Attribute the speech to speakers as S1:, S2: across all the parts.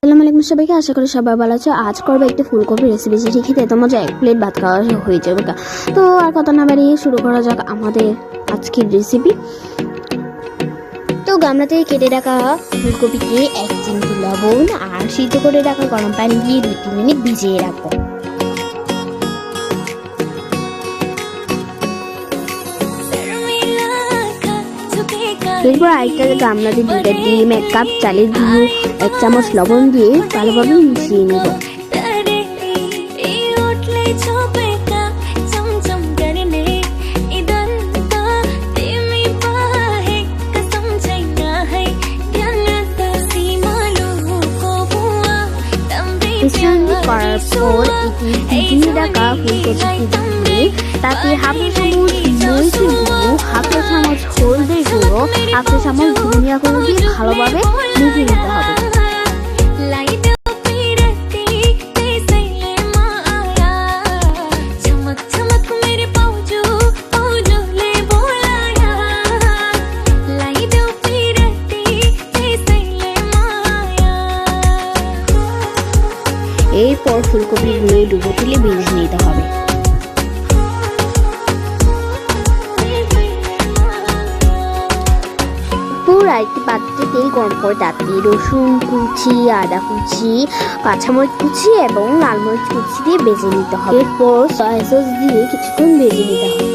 S1: আসসালামু আলাইকুম সবাইকে, আশা করি সবাই ভালো আছো। আজ করবো একটি ফুলকপি রেসিপি, যেটি খেতে এত মজা, এক প্লেট ভাত খাওয়া হয়ে যাবে। তো আর কথা না বাড়িয়ে শুরু করা যাক আমাদের আজকের রেসিপি। তো গামলা থেকে কেটে রাখা ফুলকপিকে 1 চিমটি লবণ আর সিদ্ধ করে রাখা গরম পানি দিয়ে 2-3 মিনিট ভিজিয়ে রাখবো। এরপর আরেকটা গামলাতে 2টা ডিম, 1 কাপ চালের গুঁড়ো, 1 চামচ লবণ দিয়ে ভালোভাবে মিশিয়ে নেব। মিশ্রণ করার পর ভিজিয়ে রাখা ফুলকপিটি দিয়ে তাতে হাফ চামচ মরিচের গুঁড়ো, হাফ চামচ হলদের গুঁড়ো, হাফ চামচ ধনিয়া গুঁড়ো দিয়ে ভালোভাবে মিশিয়ে নিতে হবে। এরপর ফুলকপিগুলো ডুবো তুলে ভেজে নিতে হবে। পুরো একটি পাত্রে তেল গরম করে তাতে রসুন কুচি, আদা কুচি, কাঁচামরিচ কুচি এবং লাল মরিচ কুচি দিয়ে ভেজে নিতে হবে। এরপর সয়া সস দিয়ে কিছুক্ষণ ভেজে নিতে হবে।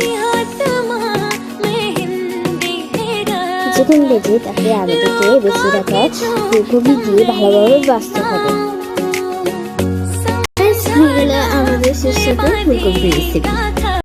S1: কিছুক্ষণ ভেজে তাতে আগে থেকে বেশি রাখা ফুলকপি দিয়ে ভালোভাবে ভাজতে হবে। আমাদের সুস্বাদু ফুলকপি রেসিপি।